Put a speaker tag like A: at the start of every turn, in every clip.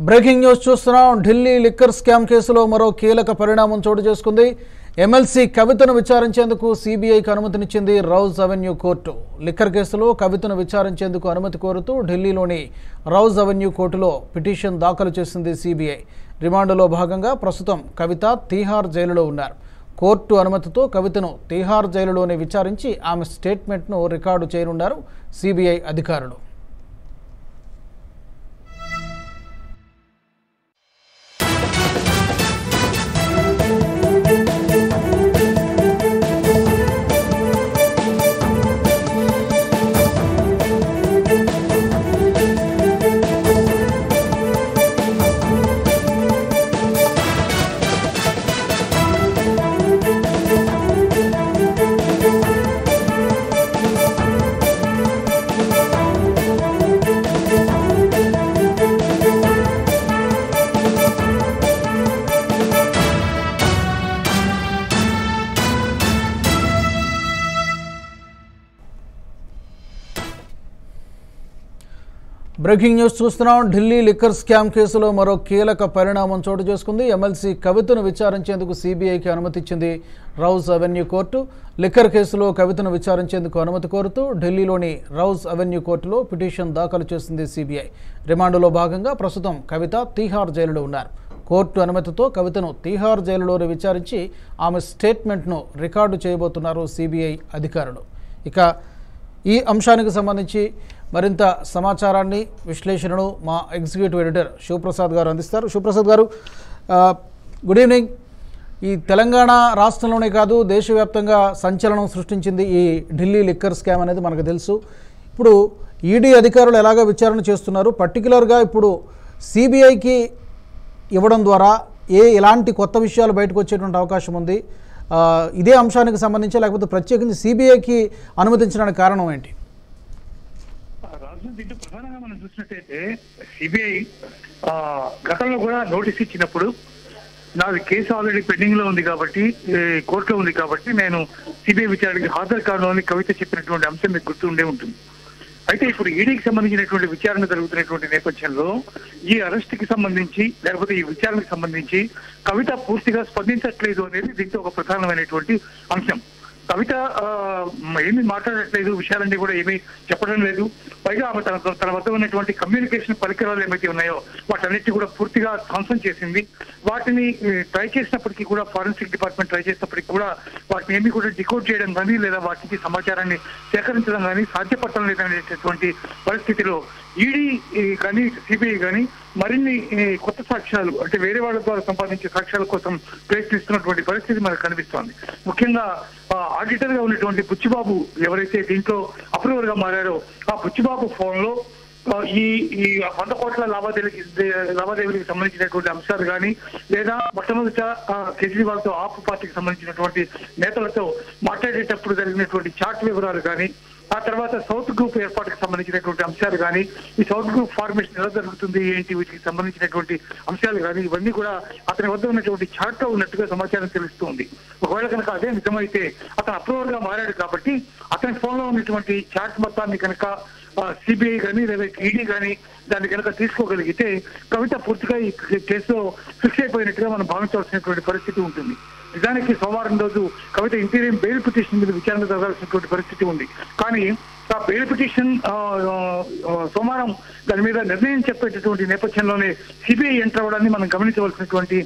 A: Breaking news చూస్తున్నాం. Delhi liquor scam కేసులో మరో కీలక పరిణామం చోటు చేసుకుంది. ఎమ్మెల్సీ కవితను విచారించేందుకు సిబిఐకి అనుమతినిచ్చింది రౌజ్ అవెన్యూ కోర్టు. లిక్కర్ కేసులో కవితను విచారించేందుకు అనుమతి కోరుతూ ఢిల్లీలోని రౌజ్ అవెన్యూ కోర్టులో పిటిషన్ దాఖలు చేసింది సిబిఐ. రిమాండ్లో భాగంగా ప్రస్తుతం కవిత తీహార్ జైలులో ఉన్నారు. కోర్టు అనుమతితో కవితను తీహార్ జైలులోనే విచారించి ఆమె స్టేట్మెంట్ను రికార్డు చేయనున్నారు సిబిఐ అధికారులు. బ్రేకింగ్ న్యూస్ చూస్తున్నాం. ఢిల్లీ లిక్కర్ స్కామ్ కేసులో మరో కీలక పరిణామం చోటు చేసుకుంది. ఎమ్మెల్సీ కవితను విచారించేందుకు సిబిఐకి అనుమతి ఇచ్చింది రౌజ్ అవెన్యూ కోర్టు. లిక్కర్ కేసులో కవితను విచారించేందుకు అనుమతి కోరుతూ ఢిల్లీలోని రౌజ్ అవెన్యూ కోర్టులో పిటిషన్ దాఖలు చేసింది సిబిఐ. రిమాండ్లో భాగంగా ప్రస్తుతం కవిత తీహార్ జైలులో ఉన్నారు. కోర్టు అనుమతితో కవితను తీహార్ జైలులోనే విచారించి ఆమె స్టేట్మెంట్ను రికార్డు చేయబోతున్నారు సిబిఐ అధికారులు. ఇక ఈ అంశానికి సంబంధించి మరింత సమాచారాన్ని విశ్లేషణను మా ఎగ్జిక్యూటివ్ ఎడిటర్ శివప్రసాద్ గారు అందిస్తారు. శివప్రసాద్ గారు, గుడ్ ఈవినింగ్. ఈ తెలంగాణ రాష్ట్రంలోనే కాదు దేశవ్యాప్తంగా సంచలనం సృష్టించింది ఈ ఢిల్లీ లిక్కర్ స్కామ్ అనేది మనకు తెలుసు. ఇప్పుడు ఈడీ అధికారులు ఎలాగ విచారణ చేస్తున్నారు, పర్టికులర్గా ఇప్పుడు సిబిఐకి ఇవ్వడం ద్వారా ఎలాంటి కొత్త విషయాలు బయటకు వచ్చేటువంటి అవకాశం ఉంది? ఇదే అంశానికి సంబంధించి లేకపోతే ప్రత్యేకించి సిబిఐకి అనుమతించడానికి కారణం ఏంటి?
B: దీంట్లో ప్రధానంగా మనం చూసినట్టయితే సిబిఐ గతంలో కూడా నోటీస్ ఇచ్చినప్పుడు నాది కేసు ఆల్రెడీ పెండింగ్ లో ఉంది కాబట్టి కోర్టులో ఉంది కాబట్టి నేను సిబిఐ విచారణకి హాజరు కాను అని కవిత చెప్పినటువంటి అంశం మీకు గుర్తు ఉండే ఉంటుంది. అయితే ఇప్పుడు ఈడీకి సంబంధించినటువంటి విచారణ జరుగుతున్నటువంటి నేపథ్యంలో ఈ అరెస్ట్ కి సంబంధించి లేకపోతే ఈ విచారణకు సంబంధించి కవిత పూర్తిగా స్పందించట్లేదు అనేది దీంతో ఒక ప్రధానమైనటువంటి అంశం. కవిత ఏమీ మాట్లాడట్లేదు, విషయాలన్నీ కూడా ఏమీ చెప్పడం లేదు. పైగా ఆమె తన వద్ద ఉన్నటువంటి కమ్యూనికేషన్ పరికరాలు ఏమైతే ఉన్నాయో వాటన్నిటి కూడా పూర్తిగా ధ్వంసం చేసింది. వాటిని ట్రై చేసినప్పటికీ కూడా ఫారెన్సిక్ డిపార్ట్మెంట్ ట్రై చేసినప్పటికీ కూడా వాటిని ఏమీ కూడా డికోడ్ చేయడం కానీ లేదా వాటికి సమాచారాన్ని సేకరించడం కానీ సాధ్యపడటం లేదనేటటువంటి పరిస్థితిలో ఈడీ కానీ సిబిఐ కానీ మరిన్ని కొత్త సాక్ష్యాలు అంటే వేరే వాళ్ళ ద్వారా సంపాదించే సాక్ష్యాల కోసం ప్రయత్నిస్తున్నటువంటి పరిస్థితి మనకు కనిపిస్తోంది. ముఖ్యంగా ఆడిటర్ గా ఉన్నటువంటి బుచ్చిబాబు ఎవరైతే దీంట్లో అప్రూవర్ గా మారారో ఆ బుచ్చిబాబు ఫోన్ లో ఈ 100 కోట్ల లావాదేవీలకు సంబంధించినటువంటి అంశాలు కానీ లేదా మొట్టమొదట కేజ్రీవాల్ తో ఆప్ పార్టీకి సంబంధించినటువంటి నేతలతో మాట్లాడేటప్పుడు జరిగినటువంటి చాట్ వివరాలు కానీ ఆ తర్వాత సౌత్ గ్రూప్ ఏర్పాటుకు సంబంధించినటువంటి అంశాలు కానీ ఈ సౌత్ గ్రూప్ ఫార్మేషన్ ఎలా జరుగుతుంది ఏంటి వీటికి సంబంధించినటువంటి అంశాలు కానీ ఇవన్నీ కూడా అతని వద్ద ఉన్నటువంటి చాట్ లో ఉన్నట్టుగా సమాచారం తెలుస్తుంది. ఒకవేళ కనుక అదే నిజమైతే అతను అప్రూవర్ గా మారాడు కాబట్టి అతని ఫోన్ లో ఉన్నటువంటి చాట్ మొత్తాన్ని కనుక సిబిఐ కానీ లేదా ఈడీ కానీ దాన్ని కనుక తీసుకోగలిగితే కవిత పూర్తిగా ఈ కేసులో ఫిక్స్ అయిపోయినట్టుగా మనం భావించాల్సినటువంటి పరిస్థితి ఉంటుంది. నిజానికి సోమవారం రోజు కవిత ఇంటీరియం బెయిల్ పిటిషన్ మీద విచారణ జరగాల్సినటువంటి పరిస్థితి ఉంది. కానీ ఆ బెయిల్ పిటిషన్ సోమవారం దాని మీద నిర్ణయం చెప్పేటటువంటి నేపథ్యంలోనే సిబిఐ ఎంటర్ అవ్వడాన్ని మనం గమనించవలసినటువంటి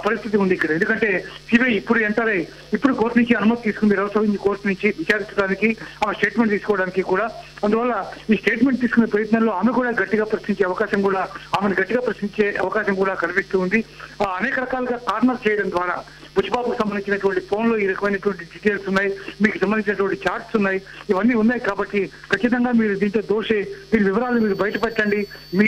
B: పరిస్థితి ఉంది ఇక్కడ. ఎందుకంటే సిబిఐ ఇప్పుడు ఎంటర్ అయ్యి ఇప్పుడు కోర్టు నుంచి అనుమతి తీసుకుంది, రౌజ్ కోర్టు నుంచి విచారించడానికి ఆ స్టేట్మెంట్ తీసుకోవడానికి కూడా. అందువల్ల ఈ స్టేట్మెంట్ తీసుకునే ప్రయత్నంలో ఆమెను గట్టిగా ప్రశ్నించే అవకాశం కూడా కనిపిస్తూ ఉంది. అనేక రకాలుగా కార్నర్ చేయడం ద్వారా బుచ్చిబాబుకు సంబంధించినటువంటి ఫోన్ లో ఈ రకమైనటువంటి డీటెయిల్స్ ఉన్నాయి, మీకు సంబంధించినటువంటి చార్ట్స్ ఉన్నాయి, ఇవన్నీ ఉన్నాయి కాబట్టి ఖచ్చితంగా మీరు దీంట్లో దోషే, దీని వివరాలు మీరు బయటపెట్టండి, మీ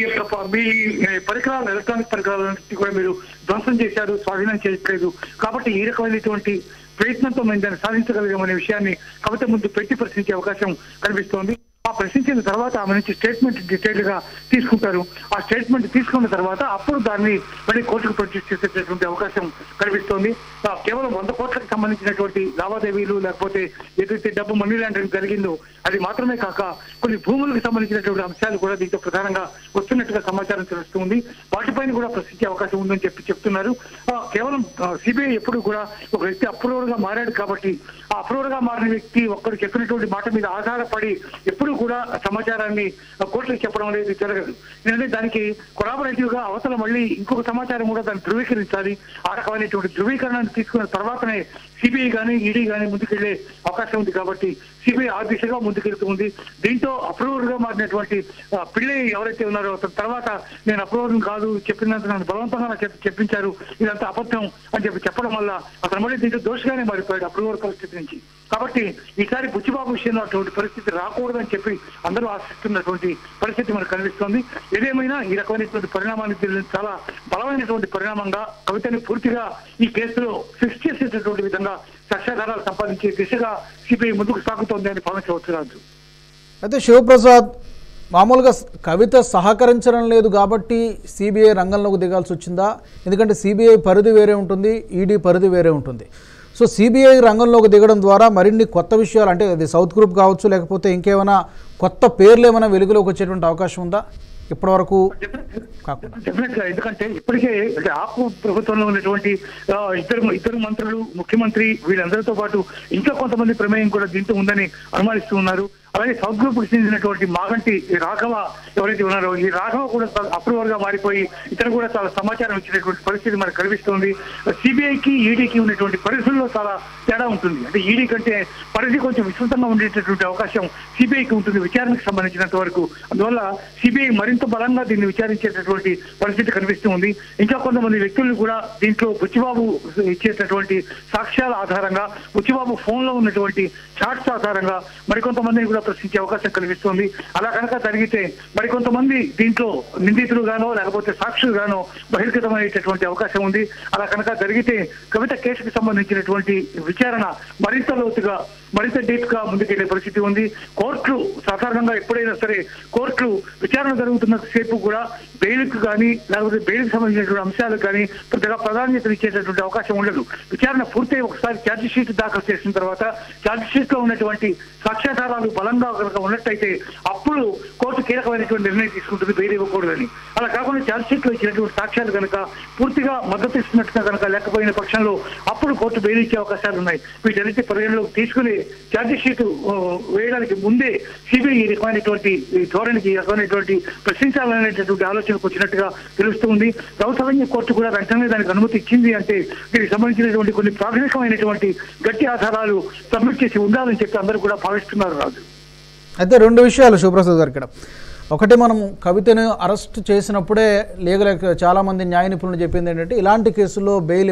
B: పరికరాలు ఎలక్ట్రానిక్ పరికరాలన్నింటినీ కూడా మీరు ధ్వంసం చేశారు, స్వాధీనం చేయట్లేదు కాబట్టి ఈ రకమైనటువంటి ప్రయత్నంతో మేము దాన్ని సాధించగలిగామనే విషయాన్ని కవిత ముందు పెట్టి ప్రశ్నించే అవకాశం కనిపిస్తోంది. ఆ ప్రశ్నించిన తర్వాత ఆమె నుంచి స్టేట్మెంట్ డీటెయిల్ గా తీసుకుంటారు. ఆ స్టేట్మెంట్ తీసుకున్న తర్వాత అప్పుడు దాన్ని మళ్ళీ కోర్టుకు ప్రొడ్యూస్ చేసేటటువంటి అవకాశం కనిపిస్తోంది. కేవలం 100 కోట్లకు సంబంధించినటువంటి లావాదేవీలు లేకపోతే ఏదైతే డబ్బు మనీ లాండరింగ్ జరిగిందో అది మాత్రమే కాక కొన్ని భూములకు సంబంధించినటువంటి అంశాలు కూడా దీంతో ప్రధానంగా వస్తున్నట్టుగా సమాచారం తెలుస్తుంది. వాటిపై సిబిఐని కూడా ప్రశ్నించే అవకాశం ఉందని చెప్తున్నారు. కేవలం సిబిఐ ఎప్పుడు కూడా ఒక వ్యక్తి అప్రూవర్ గా మారాడు కాబట్టి ఆ అప్రూవర్ గా మారిన వ్యక్తి ఒక్కరు చెప్పినటువంటి మాట మీద ఆధారపడి ఎప్పుడు కూడా సమాచారాన్ని కోర్టులకు చెప్పడం అనేది జరగదు. ఎందుకంటే దానికి కొలాబరేటివ్ గా అవతల మళ్ళీ ఇంకొక సమాచారం కూడా దాన్ని ధృవీకరించాలి. ఆ రకమైనటువంటి ధృవీకరణను తీసుకున్న తర్వాతనే సిబిఐ కానీ ఈడీ కానీ ముందుకెళ్లే అవకాశం ఉంది. కాబట్టి సిబిఐ ఆ దిశగా ముందుకెళ్తుంది. దీంతో అప్రూవర్ గా మారినటువంటి పిల్లై ఎవరైతే ఉన్నారో తర్వాత నేను అప్రూవర్ కాదు, చెప్పినంత నన్ను బలవంతంగా చెప్పించారు, ఇదంతా అబద్ధం అని చెప్పడం వల్ల అతను మళ్ళీ దీంట్లో దోషగానే మారిపోయాడు అప్రూవర్ పరిస్థితి నుంచి. కాబట్టి ఈసారి బుచ్చిబాబు విషయంలో అటువంటి పరిస్థితి రాకూడదని చెప్పి అందరూ ఆశిస్తున్నటువంటి పరిస్థితి మనకు కనిపిస్తోంది. ఏదేమైనా ఈ రకమైనటువంటి పరిణామాన్ని చాలా బలమైనటువంటి పరిణామంగా కవితని పూర్తిగా ఈ కేసులో ఫిక్స్ చేసేటటువంటి విధంగా సాక్ష్యాధారాలు సంపాదించే దిశగా సిబిఐ ముందుకు సాగుతోంది అని భావించవచ్చు రాజు.
A: అయితే శివప్రసాద్, మామూలుగా కవిత సహకరించడం లేదు కాబట్టి సిబిఐ రంగంలోకి దిగాల్సి వచ్చిందా? ఎందుకంటే సిబిఐ పరిధి వేరే ఉంటుంది, ఈడీ పరిధి వేరే ఉంటుంది. సో సిబిఐ రంగంలోకి దిగడం ద్వారా మరిన్ని కొత్త విషయాలు, అంటే అది సౌత్ గ్రూప్ కావచ్చు, లేకపోతే ఇంకేమైనా కొత్త పేర్లు ఏమైనా వెలుగులోకి వచ్చేటువంటి అవకాశం ఉందా ఇప్పటి వరకు కాకుండా?
B: డెఫినెట్ గా, ఎందుకంటే ఇప్పటికే ఆపు ప్రభుత్వంలో ఉన్నటువంటి ఇద్దరు మంత్రులు, ముఖ్యమంత్రి వీళ్ళందరితో పాటు ఇంకా కొంతమంది ప్రమేయం కూడా దీంతో ఉందని అనుమానిస్తూ ఉన్నారు. అలాగే సౌత్ గ్రూప్ కు చెందినటువంటి మాగంటి రాఘవ ఎవరైతే ఉన్నారో ఈ రాఘవ కూడా అప్రూవర్ గా మారిపోయి ఇతను కూడా చాలా సమాచారం ఇచ్చినటువంటి పరిస్థితి మనకు కనిపిస్తుంది. సిబిఐకి ఈడీకి ఉన్నటువంటి పరిస్థితుల్లో చాలా తేడా ఉంటుంది. అంటే ఈడీ కంటే పరిధి కొంచెం విస్తృతంగా ఉండేటటువంటి అవకాశం సిబిఐకి ఉంటుంది విచారణకు సంబంధించినంత వరకు. అందువల్ల సిబిఐ మరింత బలంగా దీన్ని విచారించేటటువంటి పరిస్థితి కనిపిస్తూ ఉంది. ఇంకా కొంతమంది వ్యక్తులు కూడా దీంట్లో బుచ్చిబాబు ఇచ్చేటటువంటి సాక్ష్యాల ఆధారంగా, బుచ్చిబాబు ఫోన్ లో ఉన్నటువంటి చాట్స్ ఆధారంగా మరికొంతమందిని కూడా ప్రశ్నించే అవకాశం కనిపిస్తుంది. అలా కనుక జరిగితే మరికొంతమంది దీంట్లో నిందితులుగానో లేకపోతే సాక్షులుగానో బహిర్గతమయ్యేటటువంటి అవకాశం ఉంది. అలా కనుక జరిగితే కవిత కేసుకు సంబంధించినటువంటి విచారణ మరింత లోతుగా, మరింత డీప్ గా ముందుకెళ్లే పరిస్థితి ఉంది. కోర్టులు సాధారణంగా ఎప్పుడైనా సరే కోర్టులు విచారణ జరుగుతున్న సేపు కూడా బెయిల్కు కానీ లేకపోతే బెయిల్కి సంబంధించినటువంటి అంశాలకు కానీ పెద్దగా ప్రాధాన్యత ఇచ్చేటటువంటి అవకాశం ఉండదు. విచారణ పూర్తయి ఒకసారి ఛార్జ్ షీట్ దాఖలు చేసిన తర్వాత ఛార్జ్ షీట్ లో ఉన్నటువంటి సాక్ష్యాధారాలు బలంగా కనుక ఉన్నట్టయితే అప్పుడు కోర్టు కీలకమైనటువంటి నిర్ణయం తీసుకుంటుంది బెయిల్ ఇవ్వకూడదని. అలా కాకుండా ఛార్జ్ షీట్ లో ఇచ్చినటువంటి సాక్ష్యాలు కనుక పూర్తిగా మద్దతు ఇస్తున్నట్టుగా కనుక లేకపోయిన పక్షంలో అప్పుడు కోర్టు బెయిల్ ఇచ్చే అవకాశాలు ఉన్నాయి. వీటన్నిటి పరిగణలోకి తీసుకుని ఛార్జ్ షీట్ వేయడానికి ముందే సిబిఐ ఈ రకమైనటువంటి ధోరణికి, ఈ రకమైనటువంటి ప్రశ్నించాలనేటటువంటి ఆలోచనకు వచ్చినట్టుగా తెలుస్తుంది. రౌత్ అవెన్యూ కోర్టు కూడా వెంటనే దానికి అనుమతి ఇచ్చింది. అంటే దీనికి సంబంధించినటువంటి కొన్ని ప్రాథమికమైనటువంటి గట్టి ఆధారాలు సబ్మిట్ చేసి ఉండాలని చెప్పి అందరూ కూడా భావిస్తున్నారు రాజు.
A: అయితే రెండు విషయాలు శివప్రసాద్ గారు ఇక్కడ. ఒకటి, మనం కవితను అరెస్ట్ చేసినప్పుడే లీగల్ చాలామంది న్యాయ నిపుణులు చెప్పింది ఏంటంటే ఇలాంటి కేసుల్లో బెయిల్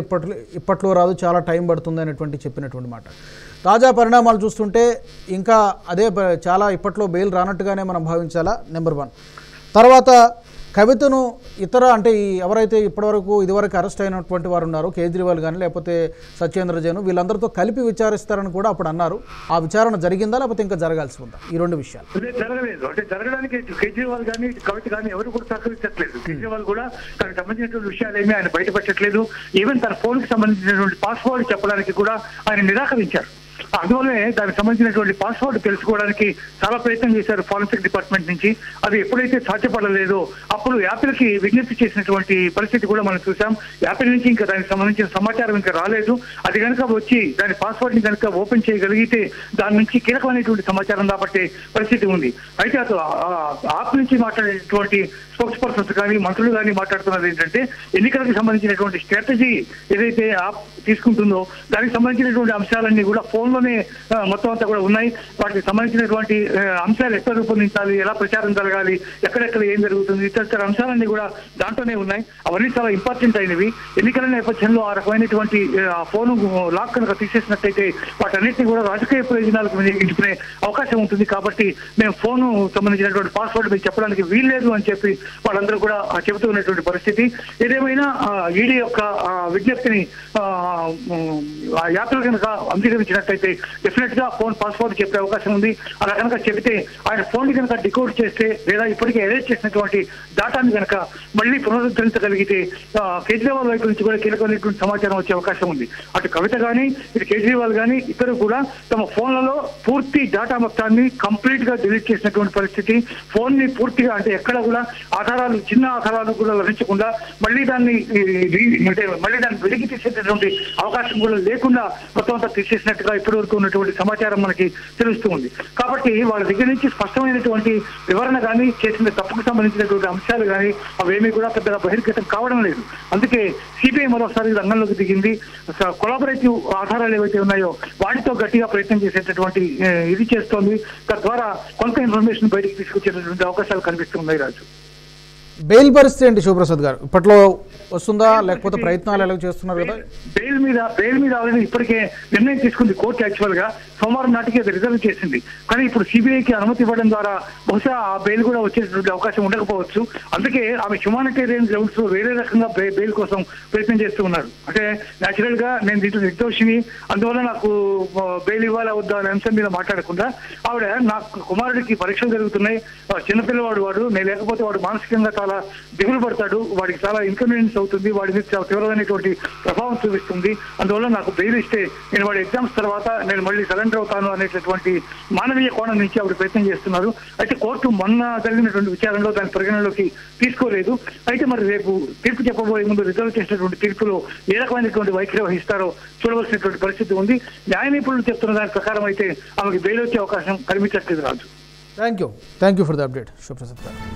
A: ఇప్పట్లో రాదు, చాలా టైం పడుతుంది అనేటువంటి చెప్పినటువంటి మాట. తాజా పరిణామాలు చూస్తుంటే ఇంకా అదే చాలా ఇప్పట్లో బెయిల్ రానట్టుగానే మనం భావించాలా, నెంబర్ 1. తర్వాత కవితను ఇతర, అంటే ఎవరైతే ఇదివరకు అరెస్ట్ అయినటువంటి వారు ఉన్నారో, కేజ్రీవాల్ కానీ లేకపోతే సత్యేంద్ర జైన్, వీళ్ళందరితో కలిపి విచారిస్తారని కూడా అప్పుడు అన్నారు. ఆ విచారణ జరిగిందా లేకపోతే ఇంకా జరగాల్సి ఉందా? ఈ రెండు విషయాలు
B: జరగలేదు. అంటే జరగడానికి కేజ్రీవాల్ కానీ కవిత కానీ ఎవరు కూడా సహకరించట్లేదు. కేజ్రీవాల్ కూడా తనకు సంబంధించినటువంటి విషయాలు ఏమీ ఆయన బయటపెట్టట్లేదు. ఈవెన్ తన ఫోన్ కి సంబంధించినటువంటి పాస్వర్డ్ చెప్పడానికి కూడా ఆయన నిరాకరించారు. అందువల్లే దానికి సంబంధించినటువంటి పాస్వర్డ్ తెలుసుకోవడానికి చాలా ప్రయత్నం చేశారు ఫారెన్సిక్ డిపార్ట్మెంట్ నుంచి. అది ఎప్పుడైతే సాధ్యపడలేదో అప్పుడు యాపిల్ కి విజ్ఞప్తి చేసినటువంటి పరిస్థితి కూడా మనం చూసాం. యాపిల్ నుంచి ఇంకా దానికి సంబంధించిన సమాచారం ఇంకా రాలేదు. అది కనుక వచ్చి దాని పాస్వర్డ్ ని కనుక ఓపెన్ చేయగలిగితే దాని నుంచి కీలకమైనటువంటి సమాచారం రాబట్టే పరిస్థితి ఉంది. అయితే అటు యాప్ నుంచి మాట్లాడేటువంటి స్పోక్స్ పర్సన్స్ కానీ మంత్రులు కానీ మాట్లాడుతున్నది ఏంటంటే ఎన్నికలకు సంబంధించినటువంటి స్ట్రాటజీ ఏదైతే యాప్ తీసుకుంటుందో దానికి సంబంధించినటువంటి అంశాలన్నీ కూడా ఫోన్ లోనే మొత్తం అంతా కూడా ఉన్నాయి. వాటికి సంబంధించినటువంటి అంశాలు ఎక్కడ రూపొందించాలి, ఎలా ప్రచారం జరగాలి, ఎక్కడెక్కడ ఏం జరుగుతుంది, ఇతర అంశాలన్నీ కూడా దాంట్లోనే ఉన్నాయి. అవన్నీ చాలా ఇంపార్టెంట్ అయినవి. ఎన్నికల నేపథ్యంలో ఆ రకమైనటువంటి ఫోన్ లాక్ కనుక తీసేసినట్టయితే వాటన్నిటిని కూడా రాజకీయ ప్రయోజనాలకు వినియోగించుకునే అవకాశం ఉంటుంది. కాబట్టి మేము ఫోన్ సంబంధించినటువంటి పాస్వర్డ్ మీకు చెప్పడానికి వీల్లేదు అని చెప్పి వాళ్ళందరూ కూడా చెబుతూ ఉన్నటువంటి పరిస్థితి. ఏదేమైనా ఈడీ యొక్క విజ్ఞప్తిని ఆ యాత్రలు కనుక అంగీకరించినట్టయితే డెఫినెట్ గా ఫోన్ పాస్వర్డ్ చెప్పే అవకాశం ఉంది. అలా కనుక చెబితే ఆయన ఫోన్ ని కనుక డికోడ్ చేస్తే లేదా ఇప్పటికే అరేంజ్ చేసినటువంటి డేటాని కనుక మళ్ళీ పునరుద్ధరించగలిగితే కేజ్రీవాల్ వైపు నుంచి కూడా కీలకమైనటువంటి సమాచారం వచ్చే అవకాశం ఉంది. అటు కవిత కానీ ఇటు కేజ్రీవాల్ కానీ ఇద్దరు కూడా తమ ఫోన్లలో పూర్తి డేటా మొత్తాన్ని కంప్లీట్ గా డిలీట్ చేసినటువంటి పరిస్థితి. ఫోన్ ని పూర్తిగా అంటే ఎక్కడ కూడా ఆధారాలు చిన్న ఆధారాలు కూడా లభించకుండా మళ్ళీ దాన్ని వెలికి తీసేటటువంటి అవకాశం కూడా లేకుండా మొత్తం అంతా తీసేసినట్టుగా ఇప్పటి వరకు ఉన్నటువంటి సమాచారం మనకి తెలుస్తూ ఉంది. కాబట్టి వాళ్ళ దగ్గర నుంచి స్పష్టమైనటువంటి వివరణ కానీ చేసిన తప్పుకు సంబంధించినటువంటి అంశాలు కానీ అవేమీ కూడా పెద్దగా బహిర్గతం కావడం లేదు. అందుకే సిబిఐ మరోసారి రంగంలోకి దిగింది. కొలాబరేటివ్ ఆధారాలు ఏవైతే ఉన్నాయో వాటితో గట్టిగా ప్రయత్నం చేసేటటువంటి ఇది చేస్తోంది. తద్వారా కొంత ఇన్ఫర్మేషన్ బయటికి తీసుకొచ్చేటటువంటి అవకాశాలు కనిపిస్తున్నాయి. రాజు,
A: బెయిల్ పరిస్థితి ఏంటి శివప్రసాద్ గారు? ఇప్పట్లో వస్తుందా లేకపోతే ప్రయత్నాలు ఎలా చేస్తున్నారు కదా?
B: బెయిల్ మీద ఆల్రెడీ ఇప్పటికే నిర్ణయం తీసుకుంది కోర్టు. యాక్చువల్ గా సోమవారం నాటికి అది రిజర్వ్ చేసింది. కానీ ఇప్పుడు సిబిఐకి అనుమతి ఇవ్వడం ద్వారా బహుశా ఆ బెయిల్ కూడా వచ్చేటువంటి అవకాశం ఉండకపోవచ్చు. అందుకే ఆమె హ్యుమానిటేరియన్ గ్రౌండ్స్ లో వేరే రకంగా బెయిల్ కోసం ప్రయత్నం చేస్తూ ఉన్నారు. అంటే న్యాచురల్ గా నేను దీంట్లో నిర్దోషిని, అందువల్ల నాకు బెయిల్ ఇవ్వాలా వద్దా అనే అంశం మీద మాట్లాడకుండా ఆవిడ నాకు కుమారుడికి పరీక్షలు జరుగుతున్నాయి, చిన్నపిల్లవాడు వాడు, నేను లేకపోతే వాడు మానసికంగా చాలా దిగులు పడతాడు, వాడికి చాలా ఇన్కన్వీనియన్స్ అవుతుంది, వాడి మీద చాలా తీవ్రమైనటువంటి ప్రభావం చూపిస్తుంది, అందువల్ల నాకు బెయిల్ ఇస్తే నేను వాడి ఎగ్జామ్స్ తర్వాత నేను మళ్ళీ సరెండర్ అవుతాను అనేటటువంటి మానవీయ కోణం నుంచి ఆవిడ ప్రయత్నం చేస్తున్నారు. అయితే కోర్టు మొన్న జరిగినటువంటి విచారణలో దాని పరిగణలోకి తీసుకోలేదు. అయితే మరి రేపు తీర్పు చెప్పబోయే ముందు రిజర్వ్ చేసినటువంటి తీర్పులో ఏ రకమైనటువంటి వైఖరి వహిస్తారో చూడవలసినటువంటి పరిస్థితి ఉంది. న్యాయ నిపుణులు చెప్తున్న దాని ప్రకారం అయితే ఆమెకి బెయిల్ వచ్చే అవకాశం కనిపించట్లేదు. Raju,
A: thank you for the update Shivaprasad గారు.